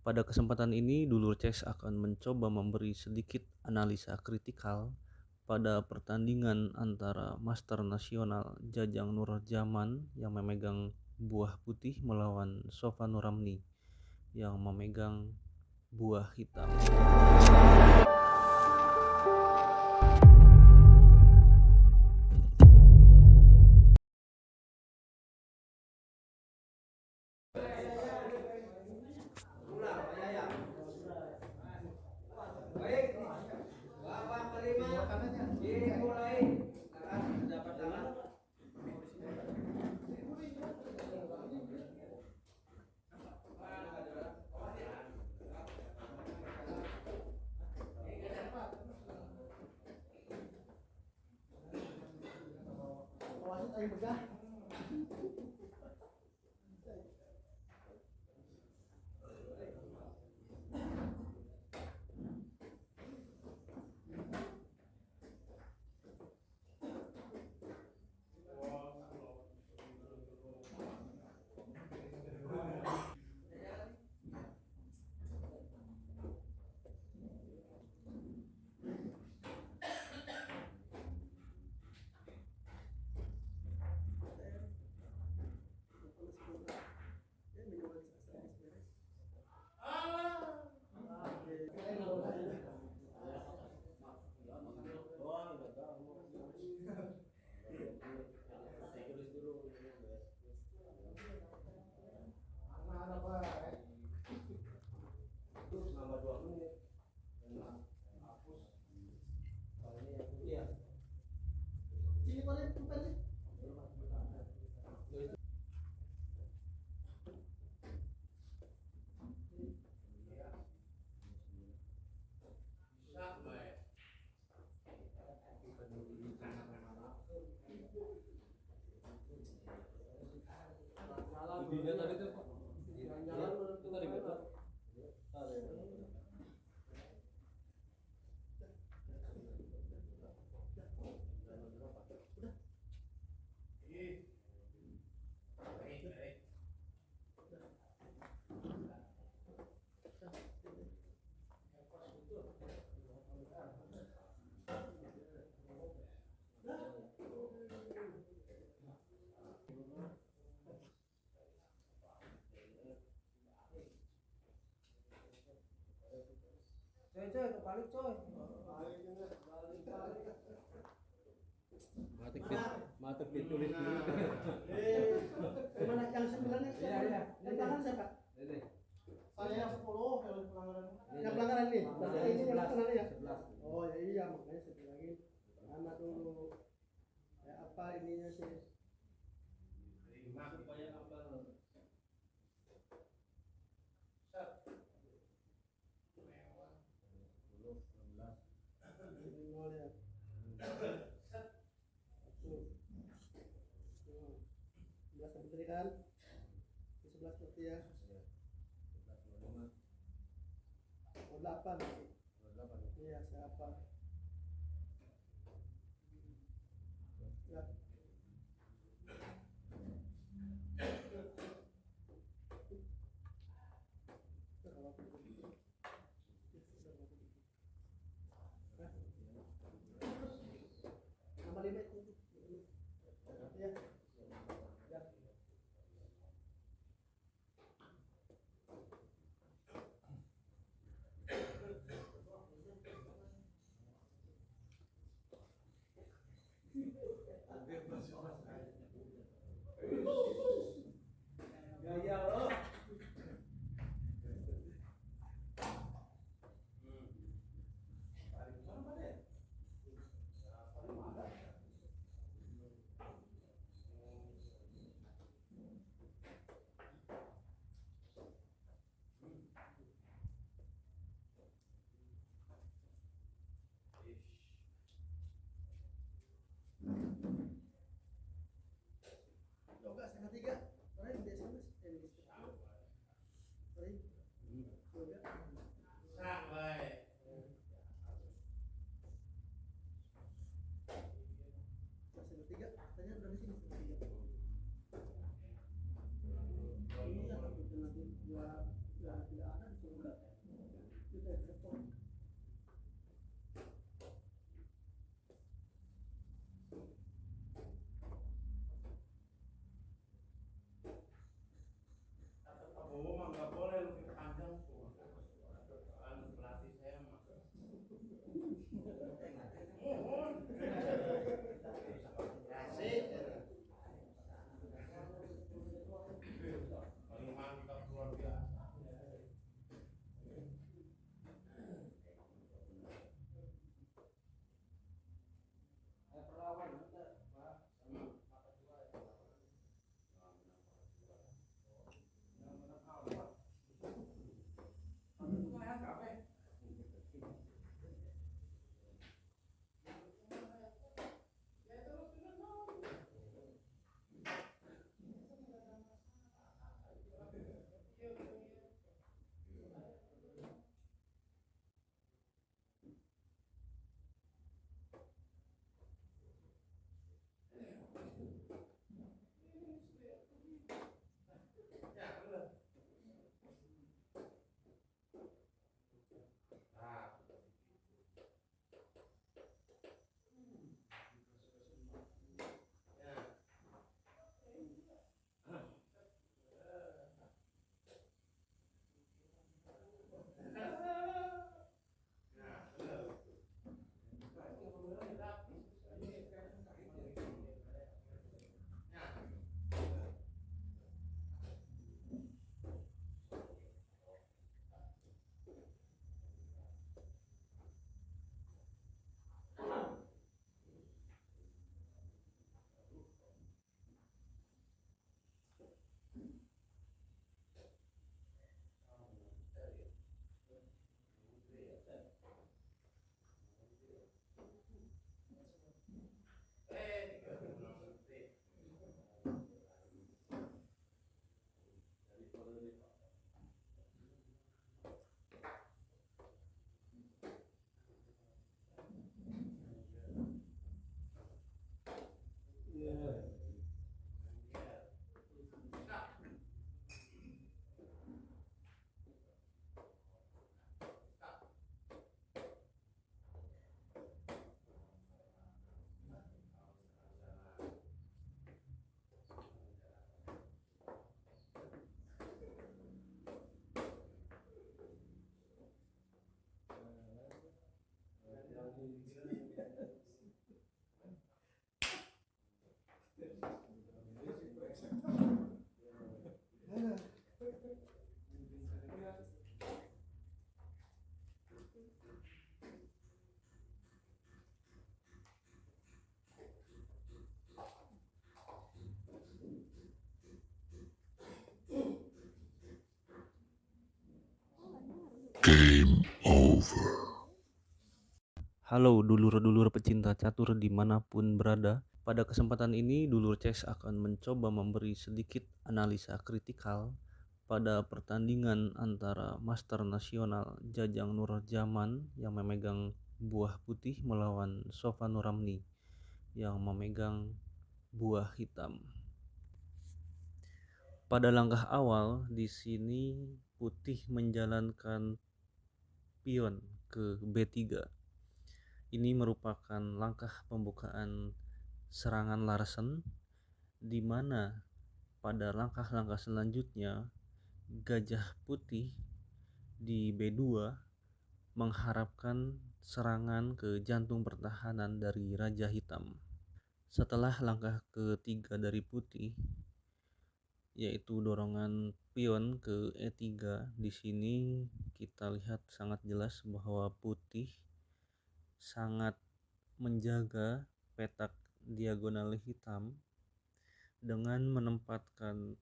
Pada kesempatan ini, Dulur Ces akan mencoba memberi sedikit analisa kritikal pada pertandingan antara Master Nasional Jajang Nurjaman yang memegang buah putih melawan Sofan Nuramni yang memegang buah hitam. Coy, kebalik coy. Matik ditulis dulu. Gimana yang 9 nih? Iya. Yang pelanggaran siapa? Ini. Saya yang 10 yang pelanggaran. Yang pelanggaran ini. Berarti ini yang pelanggaran ya? 11. Oh ya iya makanya saya bilangin nama dulu. Ya apa ininya sih? Kan? 11 berarti ya. 8. Iya, siapa? Ya. Nama 5 itu. Ya. Halo dulur-dulur pecinta catur dimanapun berada. Pada kesempatan ini Dulur Chess akan mencoba memberi sedikit analisa kritikal pada pertandingan antara Master Nasional Jajang Nurjaman yang memegang buah putih melawan Sova Nuramni yang memegang buah hitam. Pada langkah awal di sini putih menjalankan pion ke B3. Ini merupakan langkah pembukaan serangan Larsen, di mana pada langkah-langkah selanjutnya Gajah Putih di B2 mengharapkan serangan ke jantung pertahanan dari Raja Hitam. Setelah langkah ketiga dari Putih, yaitu dorongan pion ke E3, di sini kita lihat sangat jelas bahwa Putih sangat menjaga petak diagonal hitam dengan menempatkan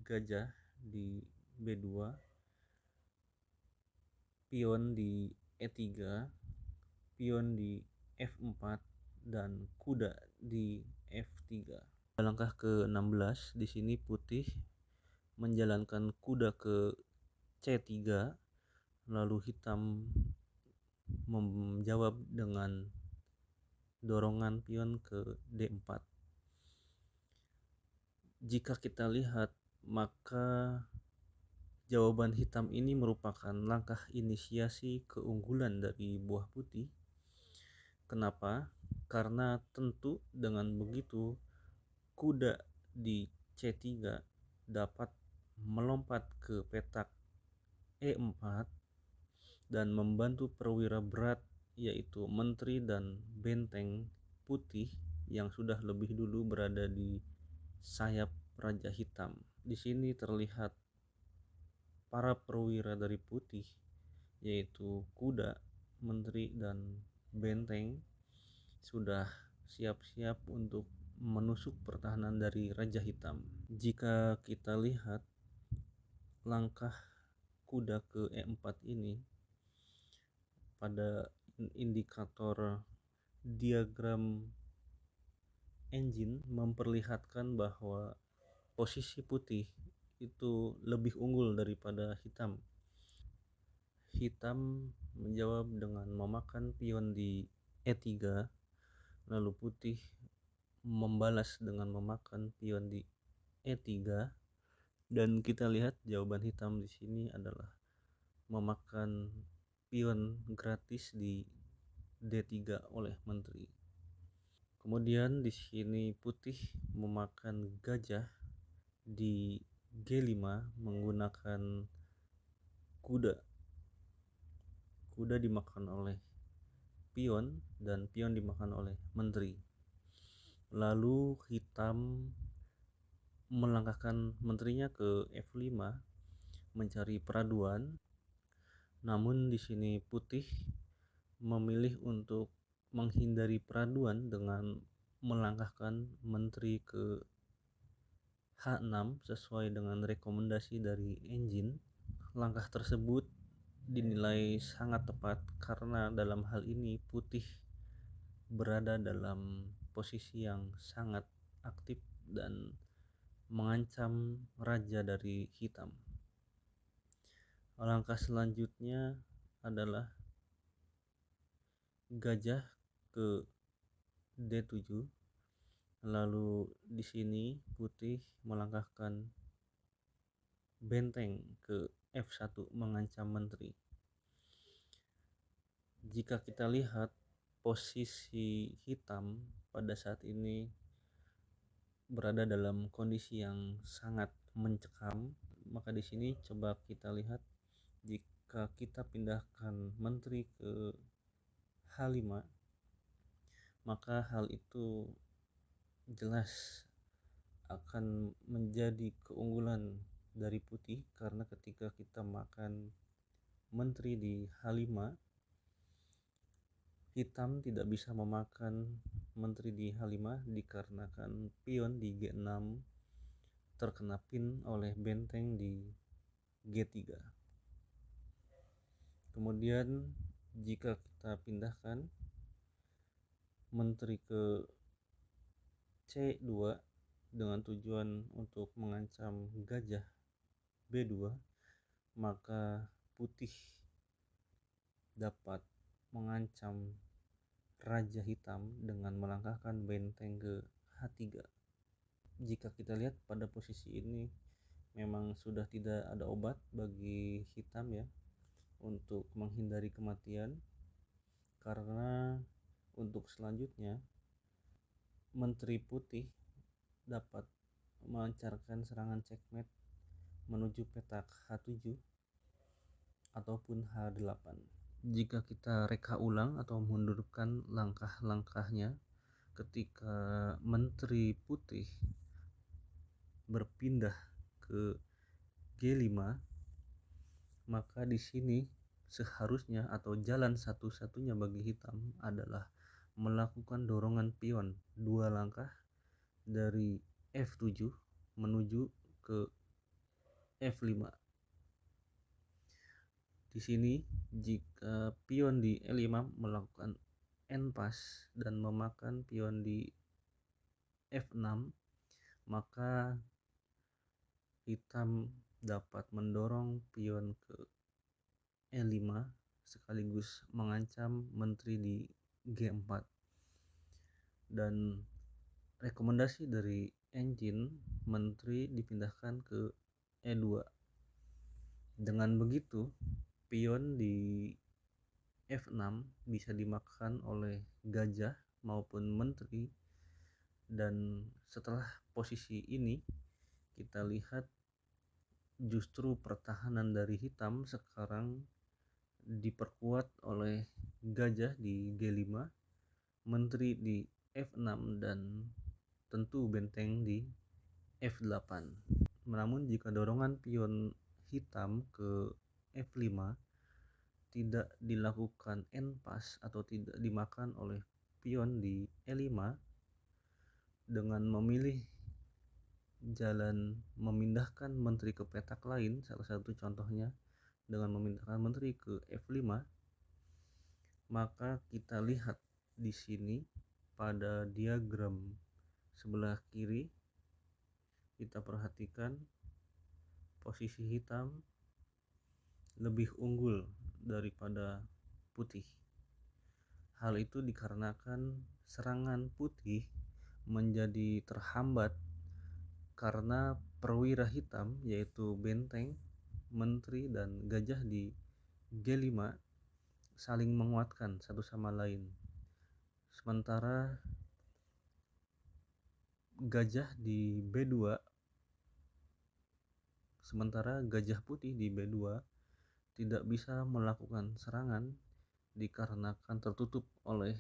gajah di B2, pion di E3, pion di F4, dan kuda di F3. Langkah ke-16 di sini Putih menjalankan kuda ke C3, lalu Hitam menjawab dengan dorongan pion ke D4. Jika kita lihat, maka jawaban Hitam ini merupakan langkah inisiasi keunggulan dari buah putih. Kenapa? Karena tentu dengan begitu kuda di C3 dapat melompat ke petak E4 dan membantu perwira berat, yaitu menteri dan benteng putih yang sudah lebih dulu berada di sayap Raja Hitam. Di sini terlihat para perwira dari putih, yaitu kuda, menteri, dan benteng sudah siap-siap untuk menusuk pertahanan dari Raja Hitam. Jika kita lihat langkah kuda ke E4 ini pada indikator diagram engine memperlihatkan bahwa posisi putih itu lebih unggul daripada hitam. Hitam menjawab dengan memakan pion di E3, lalu putih membalas dengan memakan pion di E3, dan kita lihat jawaban hitam di sini adalah memakan pion gratis di D3 oleh menteri. Kemudian di sini putih memakan gajah di G5 menggunakan kuda. Kuda dimakan oleh pion dan pion dimakan oleh menteri. Lalu hitam melangkahkan menterinya ke F5 mencari peraduan. Namun di sini putih memilih untuk menghindari peraduan dengan melangkahkan menteri ke H6 sesuai dengan rekomendasi dari engine. Langkah tersebut dinilai sangat tepat karena dalam hal ini putih berada dalam posisi yang sangat aktif dan mengancam raja dari hitam. Langkah selanjutnya adalah gajah ke D7. Lalu di sini putih melangkahkan benteng ke F1 mengancam menteri. Jika kita lihat posisi hitam pada saat ini berada dalam kondisi yang sangat mencekam, maka di sini coba kita lihat jika kita pindahkan menteri ke H5, maka hal itu jelas akan menjadi keunggulan dari putih karena ketika kita makan menteri di H5, hitam tidak bisa memakan menteri di H5 dikarenakan pion di G6 terkena pin oleh benteng di G3. Kemudian jika kita pindahkan menteri ke C2 dengan tujuan untuk mengancam gajah B2, maka putih dapat mengancam Raja Hitam dengan melangkahkan benteng ke H3. Jika kita lihat pada posisi ini memang sudah tidak ada obat bagi hitam ya untuk menghindari kematian, karena untuk selanjutnya menteri putih dapat melancarkan serangan checkmate menuju petak H7 ataupun H8. Jika kita reka ulang atau mundurkan langkah-langkahnya ketika menteri putih berpindah ke G5, maka di sini seharusnya atau jalan satu-satunya bagi hitam adalah melakukan dorongan pion 2 langkah dari F7 menuju ke F5. Di sini jika pion di E5 melakukan end pass dan memakan pion di F6, maka hitam dapat mendorong pion ke E5 sekaligus mengancam menteri di G4. Dan rekomendasi dari engine, menteri dipindahkan ke E2. Dengan begitu pion di F6 bisa dimakan oleh gajah maupun menteri, dan setelah posisi ini kita lihat justru pertahanan dari hitam sekarang diperkuat oleh gajah di G5, menteri di F6 dan tentu benteng di F8. Namun jika dorongan pion hitam ke F5 tidak dilakukan end pass atau tidak dimakan oleh pion di E5 dengan memilih jalan memindahkan menteri ke petak lain, salah satu contohnya dengan memindahkan menteri ke F5, maka kita lihat di sini pada diagram sebelah kiri kita perhatikan posisi hitam lebih unggul daripada putih. Hal itu dikarenakan serangan putih menjadi terhambat karena perwira hitam yaitu benteng, menteri dan gajah di G5 saling menguatkan satu sama lain. Sementara gajah putih di B2 tidak bisa melakukan serangan dikarenakan tertutup oleh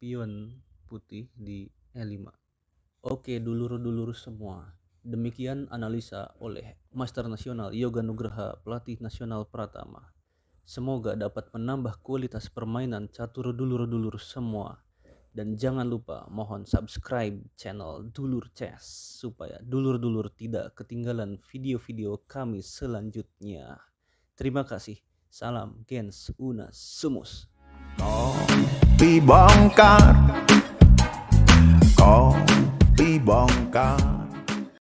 pion putih di E5. Oke dulur-dulur semua, demikian analisa oleh Master Nasional Yoga Nugraha, pelatih nasional Pratama. Semoga dapat menambah kualitas permainan catur dulur-dulur semua. Dan jangan lupa mohon subscribe channel Dulur Chess supaya dulur-dulur tidak ketinggalan video-video kami selanjutnya. Terima kasih. Salam Gens Una Sumus. Dibongkar